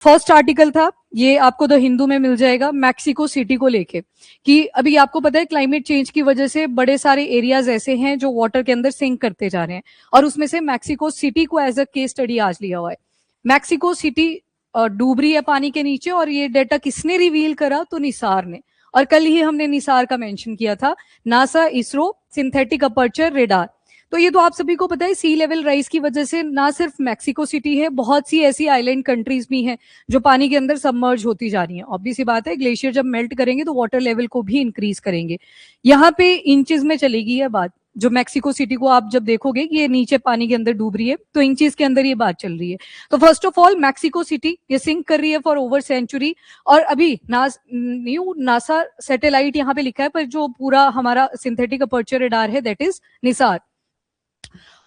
First article था, ये आपको द हिंदू में मिल जाएगा, मैक्सिको सिटी को लेके, कि अभी आपको पता है क्लाइमेट चेंज की वजह से बड़े सारे एरियाज ऐसे हैं जो वाटर के अंदर सिंक करते जा रहे हैं, और उसमें से मैक्सिको सिटी को एज अ केस स्टडी आज लिया हुआ है। मैक्सिको सिटी डूब रही है पानी के नीचे, और ये डेटा किसने रिवील करा? तो निसार ने। और कल ही हमने निसार का मेंशन किया था, NASA ISRO synthetic aperture radar. तो ये तो आप सभी को पता है, सी लेवल राइज की वजह से ना सिर्फ मैक्सिको सिटी है, बहुत सी ऐसी आइलैंड कंट्रीज भी हैं जो पानी के अंदर सबमर्ज होती जा रही हैं। ऑब्वियस सी बात है, ग्लेशियर जब मेल्ट करेंगे तो वाटर लेवल को भी इंक्रीज करेंगे। यहाँ पे इंचेस में चलेगी ये बात। जो मैक्सिको सिटी को आप जब देखोगे कि ये नीचे पानी के अंदर डूब रही है, तो इंचेस के अंदर ये बात चल रही है। तो first of all Mexico city ये सिंक कर रही है फॉर ओवर सेंचुरी। और अभी न्यू नासा सैटेलाइट यहाँ पे लिखा है, पर जो पूरा हमारा सिंथेटिक अपर्चर रेडार है दैट इज निसार।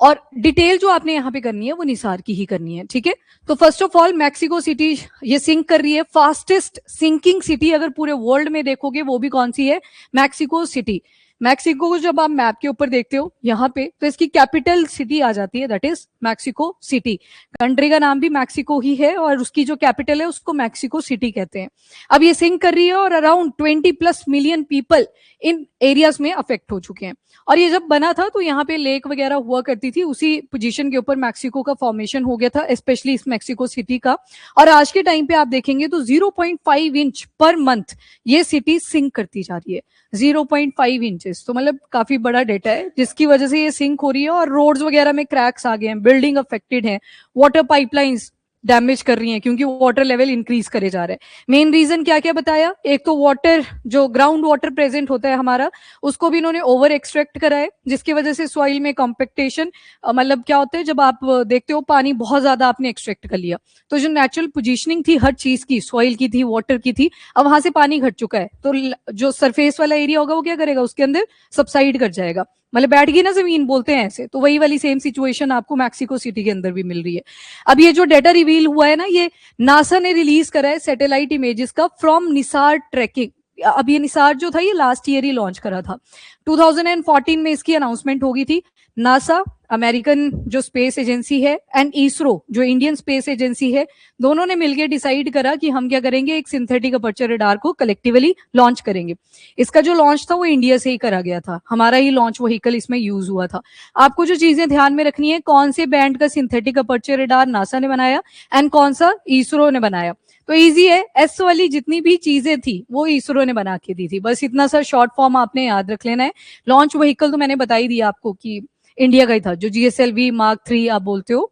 और डिटेल जो आपने यहाँ पे करनी है वो निसार की ही करनी है, ठीक है। तो first of all Mexico city ये सिंक कर रही है। फास्टेस्ट सिंकिंग सिटी अगर पूरे वर्ल्ड में देखोगे वो भी कौन सी है? Mexico city. मैक्सिको को जब आप मैप के ऊपर देखते हो यहाँ पे, तो इसकी कैपिटल सिटी आ जाती है, that is Mexico city. Country का नाम भी मैक्सिको ही है और उसकी जो कैपिटल है उसको मैक्सिको सिटी कहते हैं। अब ये सिंक कर रही है और around 20+ million people in areas में अफेक्ट हो चुके हैं। और ये जब बना था तो यहाँ पे लेक वगैरह हुआ करती थी, उसी पोजीशन के ऊपर मैक्सिको का फॉर्मेशन हो गया था, स्पेशली इस मैक्सिको सिटी का। और आज के टाइम पे आप देखेंगे तो 0.5 इंच पर मंथ ये सिटी सिंक करती जा रही है। 0.5 इंचेस, तो मतलब काफी बड़ा डेटा है जिसकी वजह से ये सिंक हो रही है। और रोड्स वगैरह में क्रैक्स आ गए हैं, बिल्डिंग अफेक्टेड है, वाटर पाइपलाइंस डैमेज कर रही हैं क्योंकि वाटर लेवल इंक्रीज करे जा रहे हैं। मेन रीजन क्या क्या बताया? एक तो वाटर, जो ग्राउंड वाटर प्रेजेंट होता है हमारा, उसको भी इन्होंने ओवर एक्सट्रैक्ट करा है, जिसकी वजह से सॉइल में कॉम्पेक्टेशन, मतलब क्या होता है जब आप देखते हो पानी बहुत ज्यादा आपने एक्सट्रैक्ट कर लिया, तो जो नेचुरल पोजीशनिंग थी हर चीज की, सॉइल की थी, वाटर की थी, अब वहां से पानी घट चुका है, तो जो सरफेस वाला एरिया होगा वो क्या करेगा? उसके अंदर सबसाइड कर जाएगा, मतलब बैठ गई ना जमीन, बोलते हैं ऐसे। तो वही वाली सेम सिचुएशन आपको मैक्सिको सिटी के अंदर भी मिल रही है। अब ये जो डेटा रिवील हुआ है ना, ये नासा ने रिलीज करा है सैटेलाइट इमेजेस का फ्रॉम निसार ट्रैकिंग। अब ये निसार जो था ये लास्ट ईयर ही लॉन्च करा था, 2014 में इसकी अनाउंसमेंट हो गई थी। नासा अमेरिकन जो स्पेस एजेंसी है एंड इसरो जो इंडियन स्पेस एजेंसी है, दोनों ने मिलकर डिसाइड करा कि हम क्या करेंगे, एक सिंथेटिक अपर्चर रेडार को कलेक्टिवली लॉन्च करेंगे। इसका जो लॉन्च था वो इंडिया से ही करा गया था, हमारा ही लॉन्च व्हीकल इसमें यूज हुआ था। आपको जो चीजें ध्यान में रखनी है, कौन से बैंड का सिंथेटिक अपर्चर रेडार नासा ने बनाया एंड कौन सा इसरो ने बनाया। तो इजी है, एस वाली जितनी भी चीजें थी वो इसरो ने बना के दी थी, बस इतना सा शॉर्ट फॉर्म आपने याद रख लेना है। लॉन्च व्हीकल तो मैंने बता ही दिया आपको कि इंडिया का ही था, जो GSLV Mark 3 आप बोलते हो,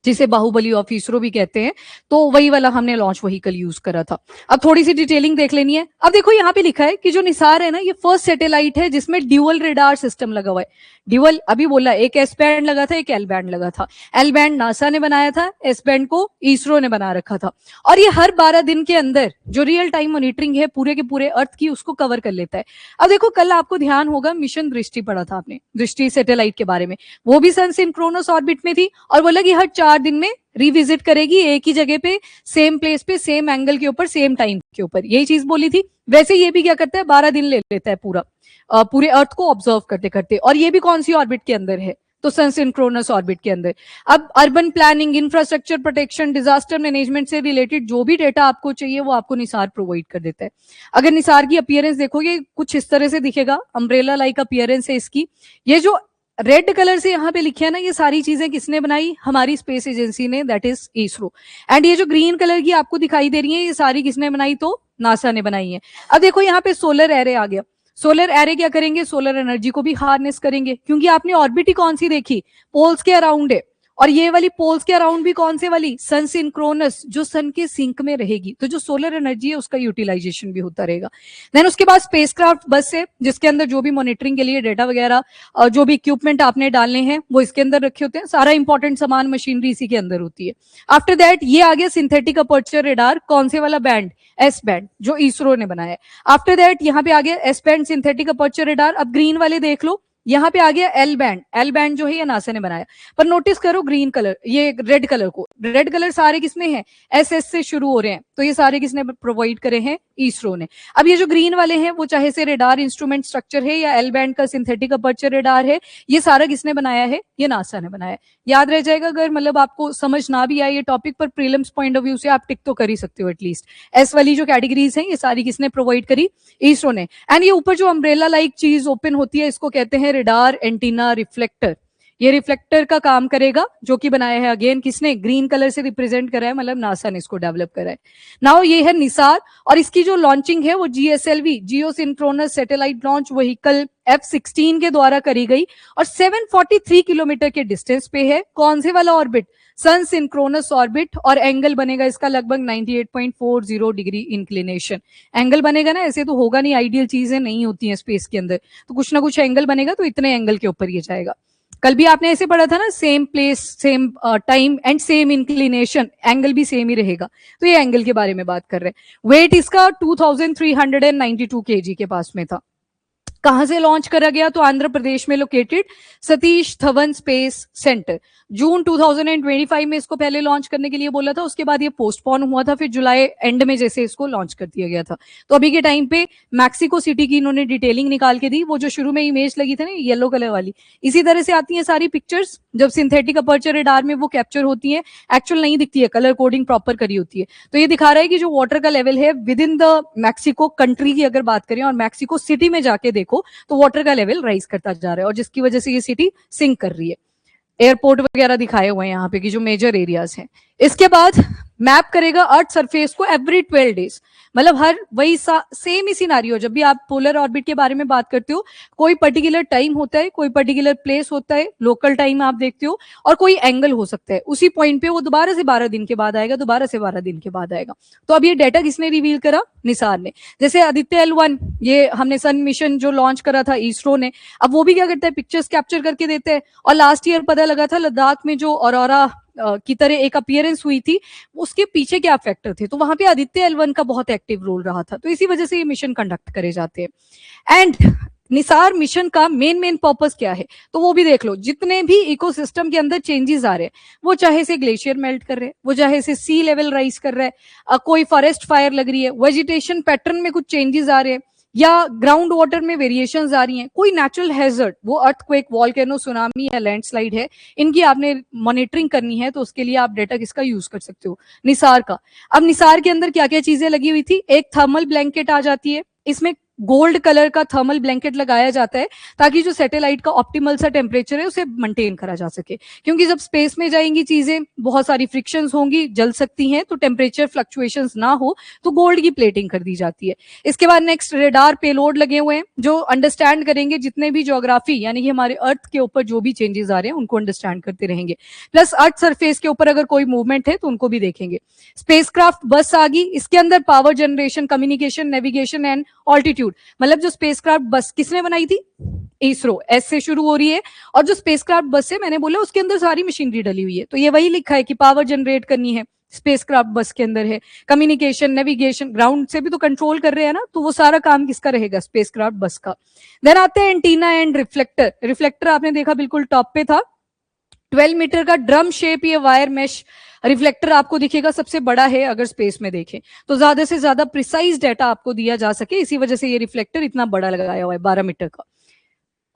जिसे बाहुबली ऑफ इसरो भी कहते हैं, तो वही वाला हमने लॉन्च व्हीकल यूज करा था। अब थोड़ी सी डिटेलिंग देख लेनी है। अब देखो यहाँ पे लिखा है कि जो निसार है ना, ये फर्स्ट सैटेलाइट है जिसमें ड्यूअल रेडार सिस्टम लगा हुआ है। ड्यूअल अभी बोला, एक एस बैंड लगा था, एक एल बैंड लगा था। एल बैंड नासा ने बनाया था, एस बैंड को इसरो ने बना रखा था। और ये हर 12 दिन के अंदर जो रियल टाइम मॉनिटरिंग है पूरे के पूरे अर्थ की, उसको कवर कर लेता है। अब देखो कल आपको ध्यान होगा मिशन दृष्टि पढ़ा था आपने, दृष्टि सैटेलाइट के बारे में, वो भी सन सिंक्रोनस ऑर्बिट में थी और बोला कि हर 4 दिन में रिविजिट करेगी एक ही जगह पे, सेम प्लेस पे, सेम एंगल के ऊपर, सेम टाइम के ऊपर, यही चीज बोली थी। वैसे ये भी क्या करता है, 12 दिन ले लेता है पूरा, पूरे अर्थ को ऑब्जर्व करते करते। और ये भी कौन सी ऑर्बिट के अंदर है? तो सन सिंक्रोनस ऑर्बिट के अंदर। अब urban planning, infrastructure protection, disaster management से रिलेटेड जो भी डेटा आपको चाहिए वो आपको निसार प्रोवाइड कर देता है। अगर निसार की अपीयरेंस देखोगे कुछ इस तरह से दिखेगा, अम्ब्रेला लाइक अपीयरेंस है इसकी। ये जो रेड कलर से यहाँ पे लिखे है ना, ये सारी चीजें किसने बनाई? हमारी स्पेस एजेंसी ने, दैट इज इसरो। एंड ये जो ग्रीन कलर की आपको दिखाई दे रही है, ये सारी किसने बनाई? तो नासा ने बनाई है। अब देखो यहाँ पे सोलर एरे आ गया। सोलर एरे क्या करेंगे? सोलर एनर्जी को भी हार्नेस करेंगे, क्योंकि आपने ऑर्बिट ही कौन सी देखी? पोल्स के अराउंड है। और ये वाली पोल्स के अराउंड भी कौन से वाली? सन सिंक्रोनस, जो सन के सिंक में रहेगी, तो जो सोलर एनर्जी है उसका यूटिलाइजेशन भी होता रहेगा। देन उसके बाद स्पेसक्राफ्ट बस है, जिसके अंदर जो भी मॉनिटरिंग के लिए डेटा वगैरह जो भी इक्विपमेंट आपने डालने हैं वो इसके अंदर रखे होते हैं, सारा इंपॉर्टेंट सामान मशीनरी इसी के अंदर होती है। आफ्टर दैट ये आ गया सिंथेटिक अपर्चर रेडार, कौन से वाला बैंड? एस बैंड, जो इसरो ने बनाया है। आफ्टर दैट यहाँ पे आ गया S band synthetic aperture radar. अब ग्रीन वाले देख लो, यहाँ पे आ गया एल बैंड। एल बैंड जो है ये नासा ने बनाया, पर नोटिस करो ग्रीन कलर, ये रेड कलर को, रेड कलर सारे किसमें है, एस से शुरू हो रहे हैं, तो ये सारे किसने प्रोवाइड करे हैं, इसरो ने। अब ये जो ग्रीन वाले हैं वो चाहे से रेडार इंस्ट्रूमेंट स्ट्रक्चर है या एल बैंड का सिंथेटिक अपर्चर रेडार है, ये सारा किसने बनाया है, ये नासा ने बनाया। याद रह जाएगा, अगर मतलब आपको समझ ना भी आए ये टॉपिक, पर प्रीलिम्स पॉइंट ऑफ व्यू से आप टिक तो कर ही सकते हो एटलीस्ट। एस वाली जो कैटेगरीज हैं ये सारी किसने प्रोवाइड करी, इसरो ने। एंड ये ऊपर जो अम्ब्रेला लाइक चीज ओपन होती है इसको कहते हैं रेडार एंटीना रिफ्लेक्टर। ये रिफ्लेक्टर का काम करेगा, जो कि बनाया है अगेन किसने, ग्रीन कलर से रिप्रेजेंट करा है, मतलब नासा ने इसको डेवलप करा है। नाउ ये है निसार, और इसकी जो लॉन्चिंग है वो GSLV, geo synchronous satellite launch vehicle F-16 के द्वारा करी गई, और 743 किलोमीटर के डिस्टेंस पे है। कौन से वाला ऑर्बिट, सन सिंक्रोनस ऑर्बिट, और एंगल बनेगा इसका लगभग 98.40 डिग्री इंक्लिनेशन। एंगल बनेगा ना, ऐसे तो होगा नहीं, आइडियल चीजें नहीं होती हैं स्पेस के अंदर, तो कुछ ना कुछ एंगल बनेगा, तो इतने एंगल के ऊपर ये जाएगा। कल भी आपने ऐसे पढ़ा था ना, same place same time and same inclination, angle भी सेम ही रहेगा, तो ये एंगल के बारे में बात कर रहे हैं। वेट इसका 2392 kg के पास में था। कहां से लॉन्च करा गया, तो आंध्र प्रदेश में located Satish Dhawan space centre. जून 2025 में इसको पहले लॉन्च करने के लिए बोला था, उसके बाद ये पोस्टपोन हुआ था, फिर जुलाई एंड में जैसे इसको लॉन्च कर दिया गया था। तो अभी के टाइम पे मैक्सिको सिटी की इन्होंने डिटेलिंग निकाल के दी, वो जो शुरू में इमेज लगी थी ना येलो कलर वाली, इसी तरह से आती है सारी पिक्चर्स जब सिंथेटिक अपर्चर रेडार में वो कैप्चर होती है, एक्चुअल नहीं दिखती है, कलर कोडिंग प्रॉपर करी होती है। तो ये दिखा रहा है कि जो वाटर का लेवल है with in the Mexico country की अगर बात करें और मैक्सिको सिटी में जाके देखो तो वाटर का लेवल राइज करता जा रहा है, और जिसकी वजह से ये सिटी सिंक कर रही है। एयरपोर्ट वगैरह दिखाए हुए हैं यहाँ पे कि जो मेजर एरियाज हैं। इसके बाद मैप करेगा अर्थ सरफेस को एवरी 12 डेज, मतलब हर वही सेम ही सिनारियो। जब भी आप पोलर ऑर्बिट के बारे में बात करते हो, कोई पर्टिकुलर टाइम होता है, कोई पर्टिकुलर प्लेस होता है, लोकल टाइम आप देखते हो, और कोई एंगल हो सकता है, उसी पॉइंट पे वो दोबारा से 12 दिन के बाद आएगा, दोबारा से 12 दिन के बाद आएगा। तो अब ये डाटा किसने रिवील करा, निसार ने। जैसे आदित्य L1, ये हमने सन मिशन जो लॉन्च करा था इसरो ने, अब वो भी क्या करता है, पिक्चर्स कैप्चर करके देते हैं। और लास्ट ईयर पता लगा था लद्दाख में जो ऑरोरा की तरह एक अपीयरेंस हुई थी, उसके पीछे क्या फैक्टर थे, तो वहां पे आदित्य L1 का बहुत एक्टिव रोल रहा था। तो इसी वजह से ये मिशन कंडक्ट करे जाते हैं। एंड निसार मिशन का मेन पर्पस क्या है, तो वो भी देख लो। जितने भी इकोसिस्टम के अंदर चेंजेस आ रहे हैं, वो चाहे से ग्लेशियर मेल्ट कर रहे हैं, वो चाहे से सी लेवल राइज कर रहा है, कोई फॉरेस्ट फायर लग रही है, वेजिटेशन पैटर्न में कुछ चेंजेस आ रहे हैं, या ग्राउंड वाटर में वेरिएशंस आ रही हैं, कोई नेचुरल हैजर्ड, वो अर्थक्वेक, वॉल्केनो, सुनामी या लैंडस्लाइड है, इनकी आपने मॉनिटरिंग करनी है, तो उसके लिए आप डेटा किसका यूज कर सकते हो, निसार का। अब निसार के अंदर क्या क्या चीजें लगी हुई थी, एक थर्मल ब्लैंकेट आ जाती है, इसमें गोल्ड कलर का थर्मल ब्लैंकेट लगाया जाता है ताकि जो सैटेलाइट का ऑप्टिमल सा टेम्परेचर है उसे मेंटेन करा जा सके, क्योंकि जब स्पेस में जाएंगी चीजें, बहुत सारी फ्रिक्शंस होंगी, जल सकती हैं, तो टेम्परेचर फ्लक्चुएशंस ना हो तो गोल्ड की प्लेटिंग कर दी जाती है। इसके बाद नेक्स्ट रेडार पेलोड लगे हुए हैं जो अंडरस्टैंड करेंगे जितने भी ज्योग्राफी यानी कि हमारे अर्थ के ऊपर जो भी चेंजेस आ रहे हैं उनको अंडरस्टैंड करते रहेंगे, प्लस अर्थ सरफेस के ऊपर अगर कोई मूवमेंट है तो उनको भी देखेंगे। स्पेसक्राफ्ट बस आ गई, इसके अंदर power generation, communication, navigation and altitude, मतलब जो स्पेसक्राफ्ट बस किसने बनाई थी, इसरो, एस से शुरू हो रही है, और जो स्पेसक्राफ्ट बस है मैंने बोला उसके अंदर सारी मशीनरी डली हुई है, तो ये वही लिखा है कि पावर जनरेट करनी है, स्पेसक्राफ्ट बस के अंदर है, कम्युनिकेशन, नेविगेशन, ग्राउंड से भी तो कंट्रोल कर रहे हैं ना, तो वो सारा काम किसका रहेगा, स्पेसक्राफ्ट बस का। देन आते हैं एंटीना एंड रिफ्लेक्टर। रिफ्लेक्टर आपने देखा बिल्कुल टॉप पे था, 12 मीटर का ड्रम शेप ये वायर मेश रिफ्लेक्टर आपको दिखेगा, सबसे बड़ा है अगर स्पेस में देखें तो, ज्यादा से ज्यादा प्रिसाइज डाटा आपको दिया जा सके, इसी वजह से ये रिफ्लेक्टर इतना बड़ा लगाया हुआ है 12 मीटर का।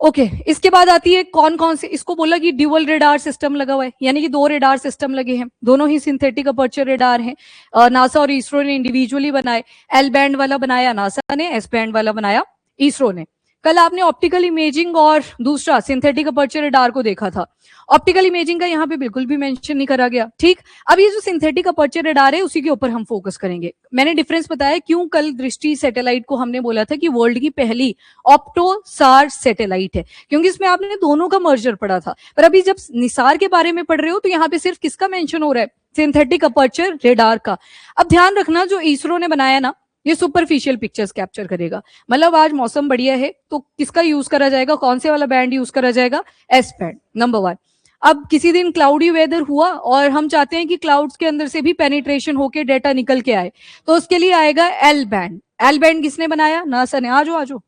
ओके, इसके बाद आती है कौन कौन से, इसको बोला कि ड्यूअल रेडार सिस्टम लगा हुआ है, यानी कि 2 रेडार सिस्टम लगे हैं, दोनों ही सिंथेटिक अपर्चर रेडार हैं, नासा और इसरो ने इंडिविजुअली बनाए। एल बैंड वाला बनाया नासा ने, एस बैंड वाला बनाया इसरो ने। कल आपने ऑप्टिकल इमेजिंग और दूसरा सिंथेटिक अपर्चर रेडार को देखा था, ऑप्टिकल इमेजिंग का यहाँ पे बिल्कुल भी मेंशन नहीं करा गया, ठीक। अब ये जो सिंथेटिक अपर्चर रेडार है उसी के ऊपर हम फोकस करेंगे। मैंने डिफरेंस बताया क्यों कल दृष्टि सैटेलाइट को हमने बोला था कि वर्ल्ड की पहली ऑप्टोसार सैटेलाइट है, क्योंकि इसमें आपने दोनों का मर्जर पढ़ा था, पर अभी जब निसार के बारे में पढ़ रहे हो तो यहाँ पे सिर्फ किसका मेंशन हो रहा है, सिंथेटिक अपर्चर रेडार का। अब ध्यान रखना जो इसरो ने बनाया ना ये सुपरफिशियल पिक्चर्स कैप्चर करेगा, मतलब आज मौसम बढ़िया है तो किसका यूज करा जाएगा, कौन से वाला बैंड यूज करा जाएगा, एस बैंड नंबर 1। अब किसी दिन क्लाउडी वेदर हुआ और हम चाहते हैं कि क्लाउड्स के अंदर से भी पेनिट्रेशन होके डेटा निकल के आए, तो उसके लिए आएगा एल बैंड। एल बैंड किसने बनाया, नासा ने। आजो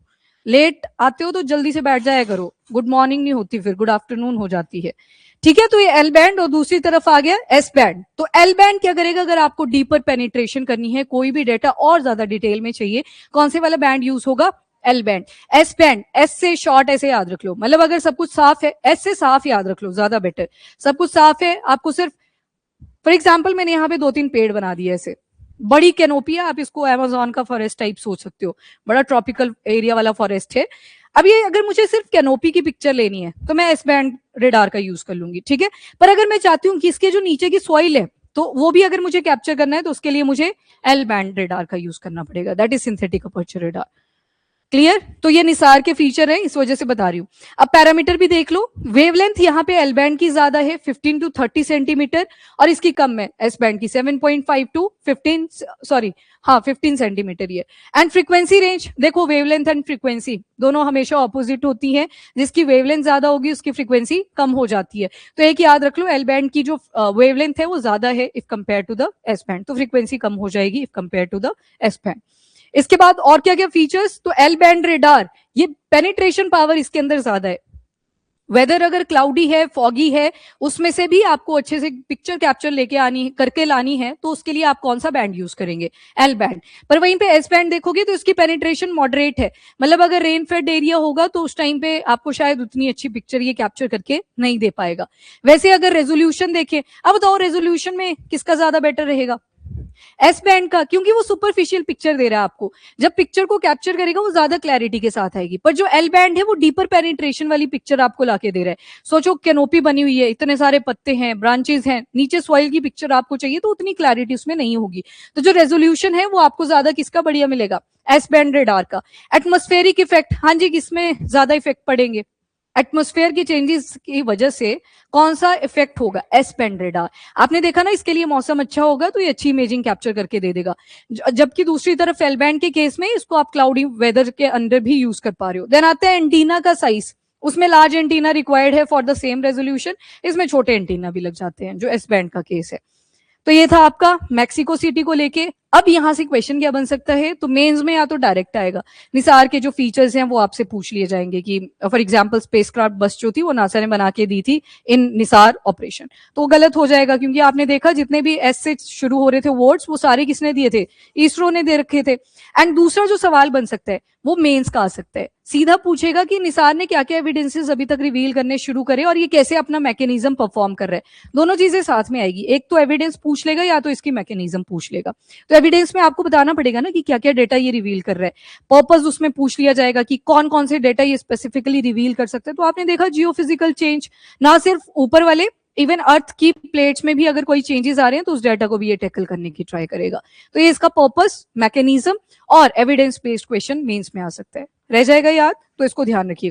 लेट आते हो तो जल्दी से बैठ जाया करो, गुड मॉर्निंग नहीं होती, फिर गुड आफ्टरनून हो जाती है, ठीक है। तो ये एल बैंड और दूसरी तरफ आ गया एस बैंड। तो एल बैंड क्या करेगा, अगर आपको डीपर पेनिट्रेशन करनी है, कोई भी डेटा और ज्यादा डिटेल में चाहिए, कौन से वाला बैंड यूज होगा, L band. S band, S से शॉर्ट ऐसे याद रख लो, मतलब अगर सब कुछ साफ है, एस से साफ याद रख लो, ज्यादा बेटर। सब कुछ साफ है, आपको सिर्फ फॉर एग्जाम्पल मैंने यहाँ पे 2-3 पेड़ बना दिए ऐसे, बड़ी कैनोपी है, आप इसको अमेजोन का फॉरेस्ट टाइप सोच सकते हो, बड़ा ट्रॉपिकल एरिया वाला फॉरेस्ट है। अब ये अगर मुझे सिर्फ कैनोपी की पिक्चर लेनी है तो मैं एस बैंड रेडार का यूज कर लूंगी, ठीक है। पर अगर मैं चाहती हूँ कि इसके जो नीचे की सॉइल है तो वो भी अगर मुझे कैप्चर करना है तो उसके लिए मुझे एल बैंड रेडार का यूज करना पड़ेगा, that is synthetic aperture radar. Clear. तो ये निसार के फीचर है, इस वजह से बता रही हूं। अब पैरामीटर भी देख लो, वेवलेंथ यहाँ पे एल बैंड की ज्यादा है 15 to 30 सेंटीमीटर और इसकी कम है एस बैंड की 7.5 to 15 सेंटीमीटर ये। एंड फ्रीक्वेंसी रेंज देखो, वेवलेंथ एंड फ्रीक्वेंसी दोनों हमेशा ऑपोजिट होती है, जिसकी वेवलेंथ ज्यादा होगी उसकी फ्रीक्वेंसी कम हो जाती है। तो एक याद रख लो, एल बैंड की जो वेवलेंथ है वो ज्यादा है if compare to the S band, तो फ्रीक्वेंसी कम हो जाएगी if compare to the S band. इसके बाद और क्या क्या फीचर्स, तो एल बैंड रेडार, ये पेनिट्रेशन पावर इसके अंदर ज्यादा है। वेदर अगर क्लाउडी है, फॉगी है, उसमें से भी आपको अच्छे से पिक्चर कैप्चर लेके आनी करके लानी है, तो उसके लिए आप कौन सा बैंड यूज करेंगे, एल बैंड। पर वहीं पे एस बैंड देखोगे तो इसकी पेनिट्रेशन मॉडरेट है, मतलब अगर रेन फेड एरिया होगा तो उस टाइम पे आपको शायद उतनी अच्छी पिक्चर ये कैप्चर करके नहीं दे पाएगा। वैसे अगर रेजोल्यूशन देखें, अब बताओ रेजोल्यूशन में किसका ज्यादा बेटर रहेगा, एस बैंड का, क्योंकि वो सुपरफिशियल पिक्चर दे रहा है आपको, जब पिक्चर को कैप्चर करेगा वो ज्यादा क्लैरिटी के साथ आएगी। पर जो एल बैंड है वो डीपर पेनिट्रेशन वाली पिक्चर आपको लाके दे रहा है। सोचो कैनोपी बनी हुई है, इतने सारे पत्ते हैं, ब्रांचेस हैं, नीचे सॉइल की पिक्चर आपको चाहिए तो उतनी क्लैरिटी उसमें नहीं होगी। तो जो रेजोल्यूशन है वो आपको ज्यादा किसका बढ़िया मिलेगा, एस बैंड रेडार का। एटमोस्फेरिक इफेक्ट, हाँ जी, किसमें ज्यादा इफेक्ट पड़ेंगे, एटमॉस्फेयर की चेंजेस की वजह से कौन सा इफेक्ट होगा, एस बैंड रेडार। आपने देखा ना, इसके लिए मौसम अच्छा होगा तो ये अच्छी इमेजिंग कैप्चर करके दे देगा, जबकि दूसरी तरफ एल बैंड के केस में इसको आप क्लाउडी वेदर के अंदर भी यूज कर पा रहे हो। देन आता है एंटीना का साइज, उसमें लार्ज एंटीना रिक्वायर्ड है फॉर द सेम रेजोल्यूशन, इसमें छोटे एंटीना भी लग जाते हैं जो एस बैंड का केस है। तो ये था आपका मैक्सिको सिटी को लेके। अब यहां से क्वेश्चन क्या बन सकता है, तो मेंस में या तो डायरेक्ट आएगा, निसार के जो फीचर्स हैं वो आपसे पूछ लिए जाएंगे कि फॉर एग्जांपल स्पेसक्राफ्ट बस जो थी वो नासा ने बना के दी थी इन निसार ऑपरेशन, तो गलत हो जाएगा, क्योंकि आपने देखा जितने भी एस से शुरू हो रहे थे वर्ड्स वो सारे किसने दिए थे, इसरो ने दे रखे थे। एंड दूसरा जो सवाल बन सकता है वो मेंस का आ सकता है, सीधा पूछेगा कि निसार ने क्या क्या एविडेंसेस अभी तक रिवील करने शुरू करे और ये कैसे अपना मैकेनिज्म परफॉर्म कर रहा है। दोनों चीजें साथ में आएगी, एक तो एविडेंस पूछ लेगा या तो इसकी मैकेनिज्म पूछ लेगा। तो एविडेंस में आपको बताना पड़ेगा ना कि क्या क्या डेटा ये रिवील कर रहा है, पर्पस उसमें पूछ लिया जाएगा कि कौन कौन से डेटा ये स्पेसिफिकली रिवील कर सकते हैं। तो आपने देखा जियोफिजिकल चेंज, ना सिर्फ ऊपर वाले, इवन अर्थ की प्लेट्स में भी अगर कोई चेंजेस आ रहे हैं तो उस डेटा को भी ये टैकल करने की ट्राई करेगा। तो ये इसका पर्पस, मैकेनिज्म और एविडेंस बेस्ड क्वेश्चन मेंस में आ सकता है, रह जाएगा याद, तो इसको ध्यान रखिएगा।